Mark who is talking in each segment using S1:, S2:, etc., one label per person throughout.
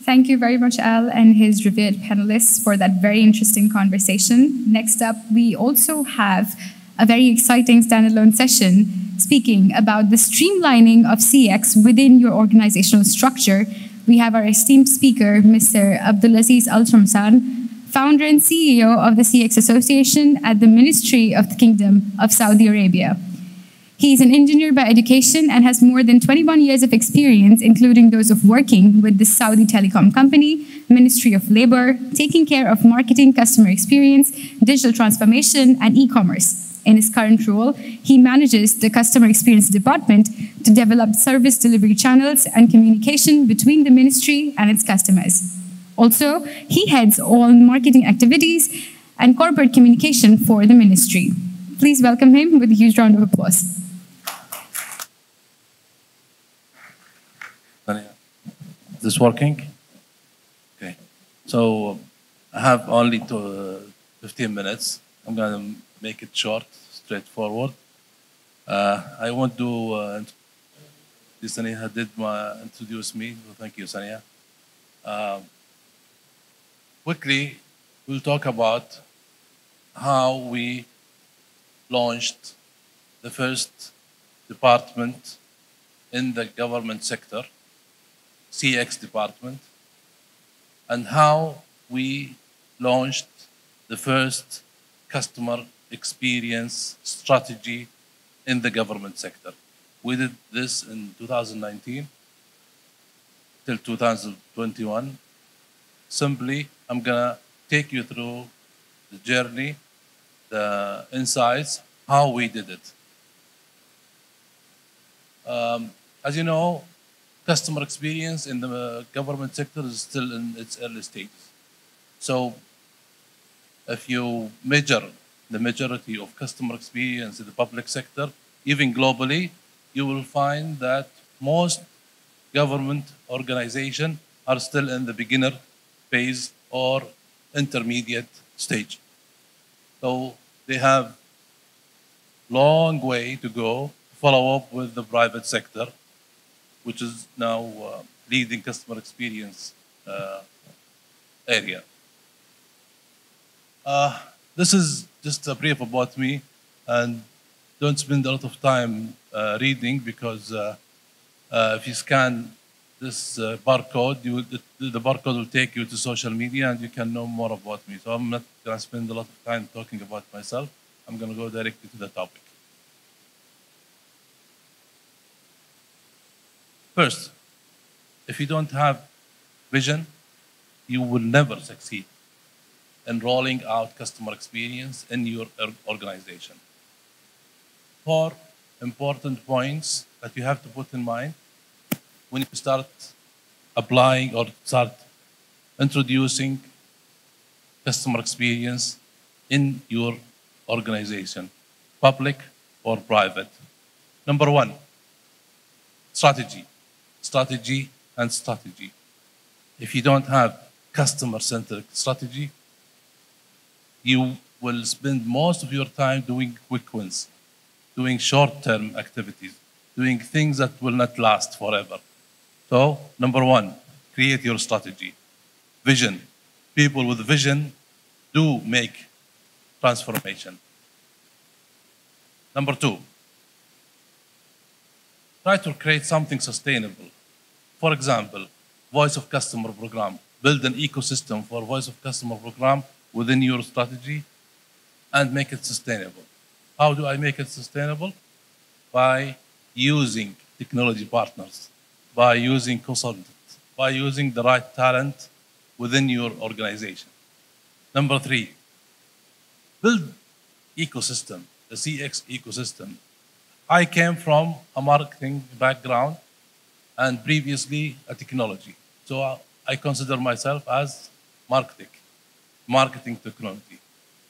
S1: Thank you very much, Al and his revered panelists for that very interesting conversation. Next up, we also have a very exciting standalone session speaking about the streamlining of CX within your organizational structure. We have our esteemed speaker, Mr. Abdulaziz Alshamsan, founder and CEO of the CX Association at the Ministry of the Kingdom of Saudi Arabia. He is an engineer by education and has more than 21 years of experience, including those of working with the Saudi telecom company, Ministry of Labor, taking care of marketing, customer experience, digital transformation, and e-commerce. In his current role, he manages the customer experience department to develop service delivery channels and communication between the ministry and its customers. Also, he heads all marketing activities and corporate communication for the ministry. Please welcome him with a huge round of applause.
S2: Is this working? Okay. So I have only 15 minutes. I'm going to make it short, straightforward. I want to Sania did introduce me. So thank you, Sania. Quickly, we'll talk about how we launched the first department in the government sector, CX department, and how we launched the first customer experience strategy in the government sector. We did this in 2019 till 2021. Simply, I'm gonna take you through the journey, the insights, how we did it. As you know, customer experience in the government sector is still in its early stages. So if you measure the majority of customer experience in the public sector, even globally, you will find that most government organizations are still in the beginner phase or intermediate stage. So they have long way to go, follow up with the private sector, which is now leading customer experience area. This is just a brief about me, and don't spend a lot of time reading, because if you scan this barcode, the barcode will take you to social media and you can know more about me. So I'm not going to spend a lot of time talking about myself. I'm going to go directly to the topic. First, if you don't have vision, you will never succeed in rolling out customer experience in your organization. 4 important points that you have to put in mind when you start applying or start introducing customer experience in your organization, public or private. Number 1, strategy. Strategy and strategy. If you don't have customer-centric strategy, you will spend most of your time doing quick wins, doing short-term activities, doing things that will not last forever. So, number 1, create your strategy. Vision. People with vision do make transformation. Number 2, try to create something sustainable. For example, voice of customer program. Build an ecosystem for voice of customer program within your strategy and make it sustainable. How do I make it sustainable? By using technology partners, by using consultants, by using the right talent within your organization. Number 3, build ecosystem, the CX ecosystem. I came from a marketing background and previously a technology. So I consider myself as marketing technology.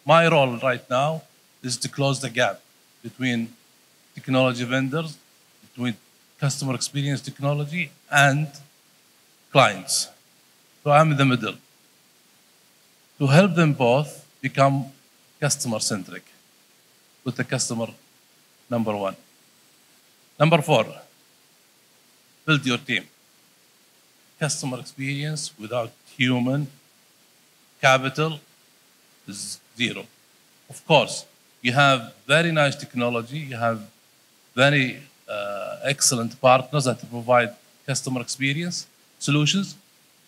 S2: My role right now is to close the gap between technology vendors, between customer experience technology and clients. So I'm in the middle to help them both become customer-centric with the customer, number 1. Number 4, build your team. customer experience without human capital is zero. Of course, you have very nice technology, you have very excellent partners that provide customer experience solutions,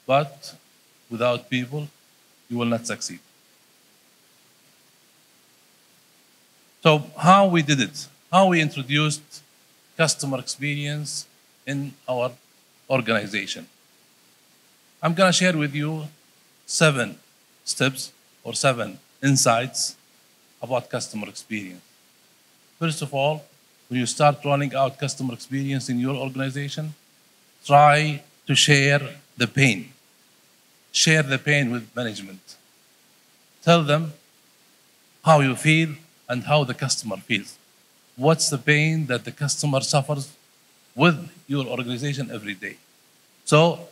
S2: but without people, you will not succeed. So how we did it, how we introduced customer experience in our organization. I'm going to share with you 7 steps or 7 insights about customer experience. First of all, when you start rolling out customer experience in your organization, try to share the pain. Share the pain with management. Tell them how you feel and how the customer feels. What's the pain that the customer suffers with your organization every day? So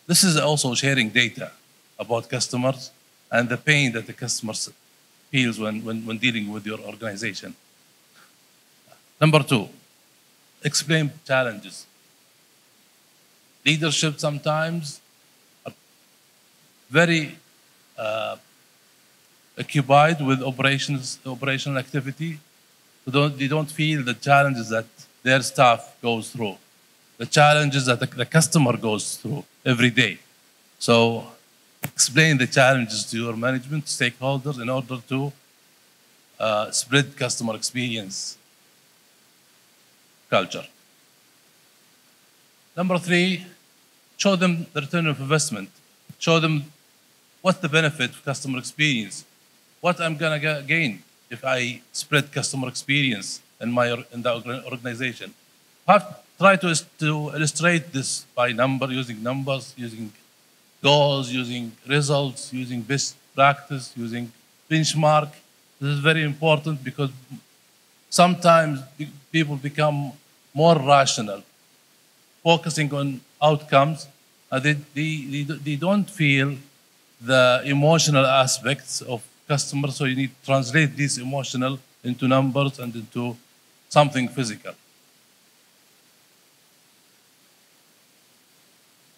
S2: this is also sharing data about customers and the pain that the customer feels when dealing with your organization. Number 2, explain challenges. Leadership sometimes are very occupied with operational activity. They don't feel the challenges that their staff goes through, the challenges that the customer goes through every day. So explain the challenges to your management stakeholders in order to spread customer experience culture. Number 3, show them the return of investment. Show them what's the benefit of customer experience, what I'm going to gain if I spread customer experience in the organization. Try to illustrate this by using numbers, using goals, using results, using best practice, using benchmark. This is very important because sometimes people become more rational, focusing on outcomes, and they don't feel the emotional aspects of customers, so you need to translate these emotional into numbers and into something physical.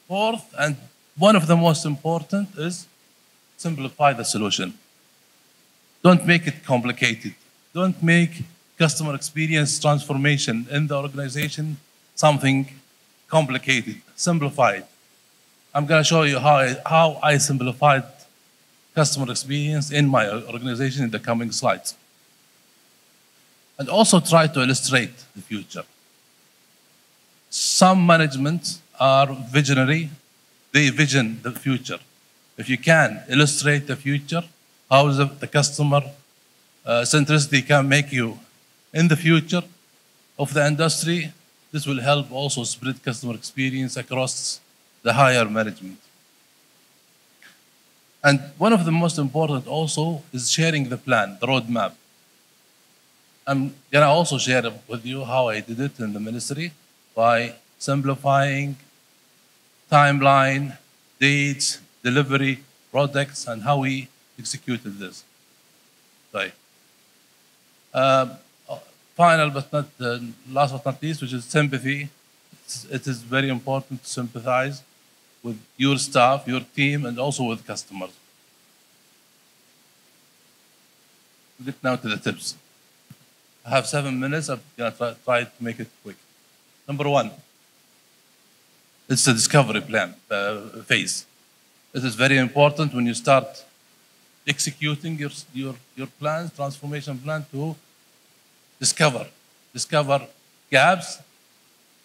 S2: Fourth, and one of the most important, is simplify the solution. Don't make it complicated. Don't make customer experience transformation in the organization something complicated. Simplify it. I'm going to show you how I simplified customer experience in my organization in the coming slides. And also try to illustrate the future. Some management are visionary. They vision the future. If you can illustrate the future, how the customer centricity can make you in the future of the industry, this will help also spread customer experience across the higher management. And one of the most important also is sharing the plan, the roadmap. I'm going to also share with you how I did it in the ministry by simplifying timeline, dates, delivery, products, and how we executed this. Right. Final but not last but not least, which is sympathy. It is very important to sympathize with your staff, your team, and also with customers. We'll get now to the tips. I have 7 minutes. I'm going to try to make it quick. Number 1, it's the discovery plan phase. It is very important when you start executing your plans, transformation plan, to discover gaps,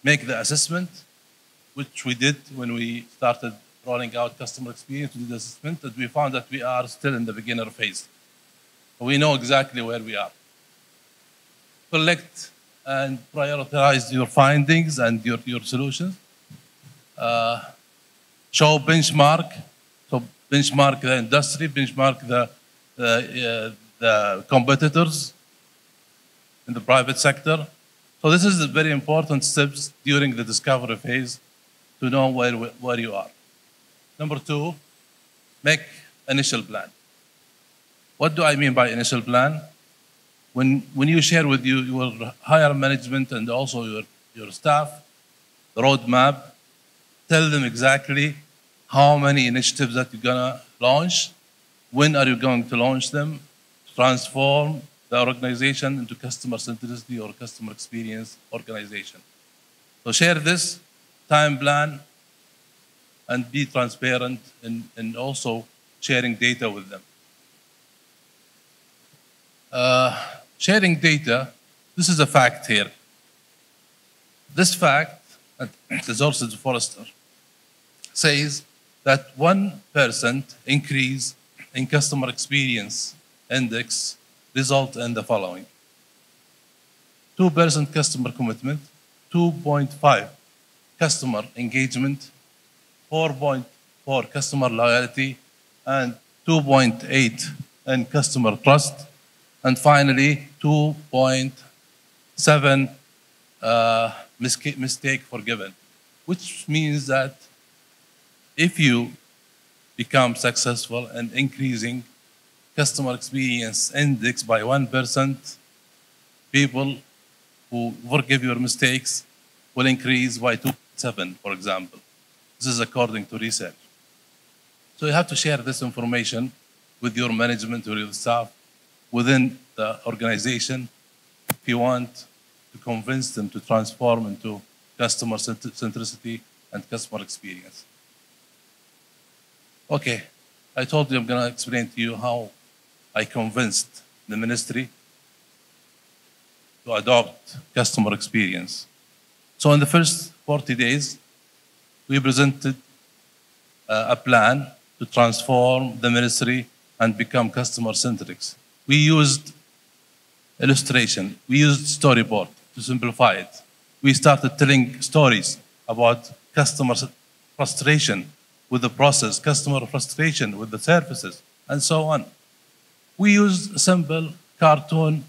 S2: make the assessment, which we did when we started rolling out customer experience. We did the assessment, and we found that we are still in the beginner phase. We know exactly where we are. Collect and prioritize your findings and your solutions. Show benchmark. So benchmark the industry, benchmark the competitors in the private sector. So this is a very important steps during the discovery phase to know where you are. Number 2, make initial plan. What do I mean by initial plan? When you share with your higher management and also your staff the roadmap, tell them exactly how many initiatives that you're gonna launch, when are you going to launch them, transform the organization into customer centricity or customer experience organization. So share this time plan and be transparent in also sharing data with them. Sharing data, this is a fact here. This fact, Resources Forrester, says that 1% increase in customer experience index result in the following: 2% customer commitment, 2.5 customer engagement, 4.4 customer loyalty, and 2.8 in customer trust, and finally 2.7 mistake forgiven, which means that if you become successful in increasing customer experience index by 1%, people who forgive your mistakes will increase by 2.7, for example. This is according to research. So you have to share this information with your management or your staff within the organization if you want to convince them to transform into customer centricity and customer experience. Okay, I told you I'm going to explain to you how I convinced the ministry to adopt customer experience. So in the first 40 days, we presented a plan to transform the ministry and become customer-centric. We used illustration. We used storyboard to simplify it. We started telling stories about customer frustration with the process, customer frustration with the services, and so on. We used simple cartoon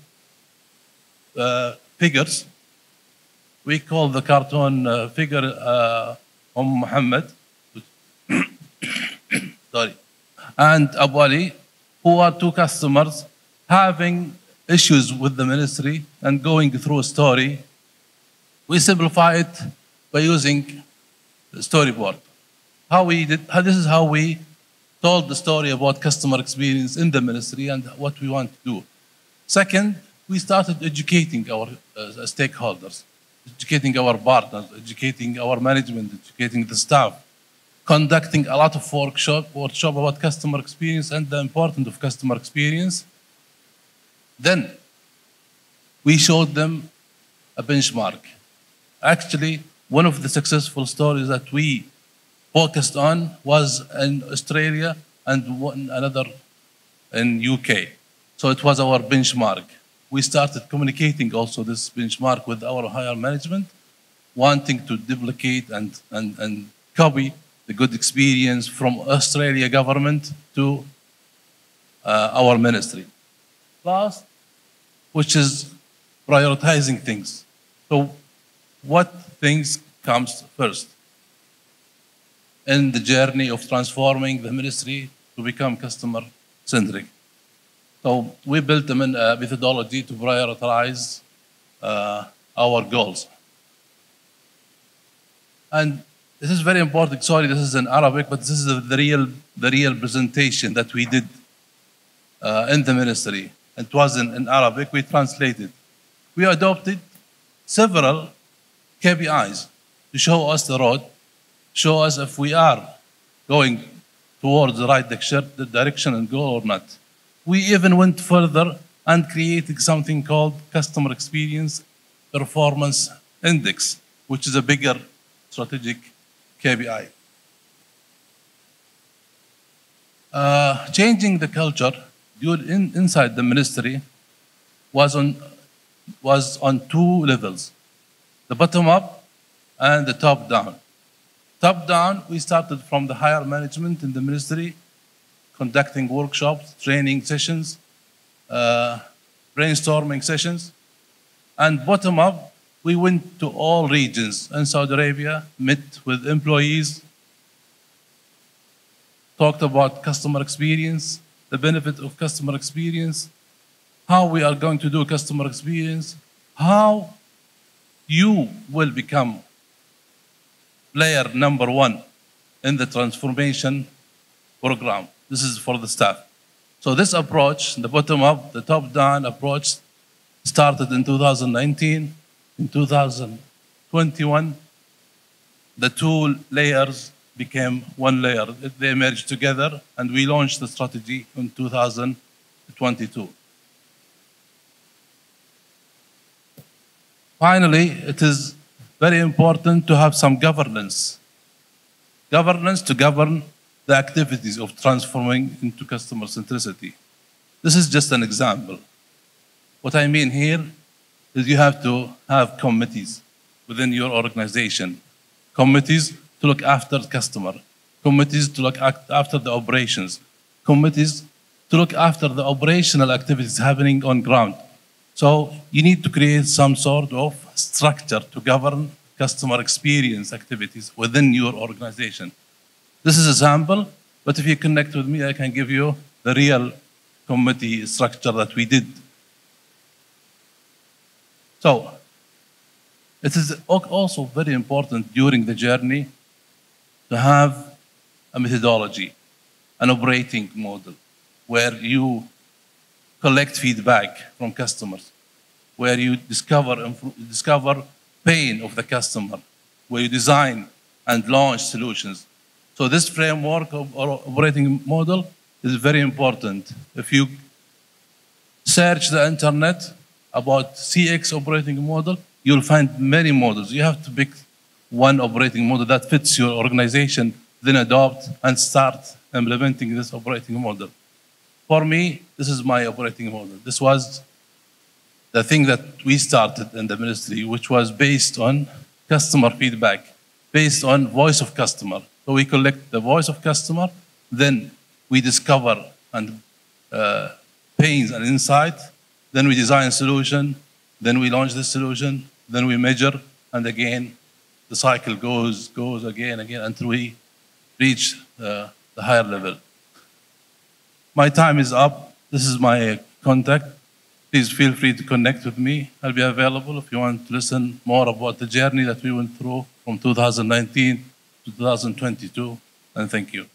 S2: figures. We call the cartoon figure Muhammad, sorry, and Abu Ali, who are two customers having issues with the ministry and going through a story. We simplify it by using the storyboard. This is how we told the story about customer experience in the ministry and what we want to do. Second, we started educating our stakeholders, educating our partners, educating our management, educating the staff, conducting a lot of workshop about customer experience and the importance of customer experience. Then we showed them a benchmark. Actually, one of the successful stories that we focused on was in Australia and another in UK. So it was our benchmark. We started communicating also this benchmark with our higher management, wanting to duplicate and copy the good experience from Australia government to our ministry. Last, which is prioritizing things. So what things comes first in the journey of transforming the ministry to become customer-centric? So we built a methodology to prioritize our goals. And this is very important. Sorry, this is in Arabic, but this is the real presentation that we did in the ministry. It was in Arabic. We translated. We adopted several KPIs to show us the road, show us if we are going towards the right direction and goal or not. We even went further and created something called Customer Experience Performance Index, which is a bigger strategic KPI. Changing the culture inside the ministry was on two levels, the bottom up and the top down. Top down, we started from the higher management in the ministry, conducting workshops, training sessions, brainstorming sessions. And bottom up, we went to all regions in Saudi Arabia, met with employees, talked about customer experience, the benefit of customer experience, how we are going to do customer experience, how you will become layer number 1 in the transformation program. This is for the staff. So this approach, the bottom-up, the top-down approach, started in 2019. In 2021, the 2 layers became 1 layer. They merged together, and we launched the strategy in 2022. Finally, it is very important to have some governance. Governance to govern the activities of transforming into customer centricity. This is just an example. What I mean here is you have to have committees within your organization. Committees to look after the customer. Committees to look after the operations. Committees to look after the operational activities happening on ground. So you need to create some sort of structure to govern customer experience activities within your organization. This is a sample, but if you connect with me, I can give you the real committee structure that we did. So it is also very important during the journey to have a methodology, an operating model, where you collect feedback from customers, where you discover pain of the customer, where you design and launch solutions. So this framework of our operating model is very important. If you search the internet about CX operating model, you'll find many models. You have to pick one operating model that fits your organization, then adopt and start implementing this operating model. For me, this is my operating model. This was the thing that we started in the ministry, which was based on customer feedback, based on voice of customer. So we collect the voice of customer, then we discover and pains and insight, then we design a solution, then we launch the solution, then we measure, and again, the cycle goes again until we reach the higher level. My time is up. This is my contact. Please feel free to connect with me. I'll be available if you want to listen more about the journey that we went through from 2019 to 2022. And thank you.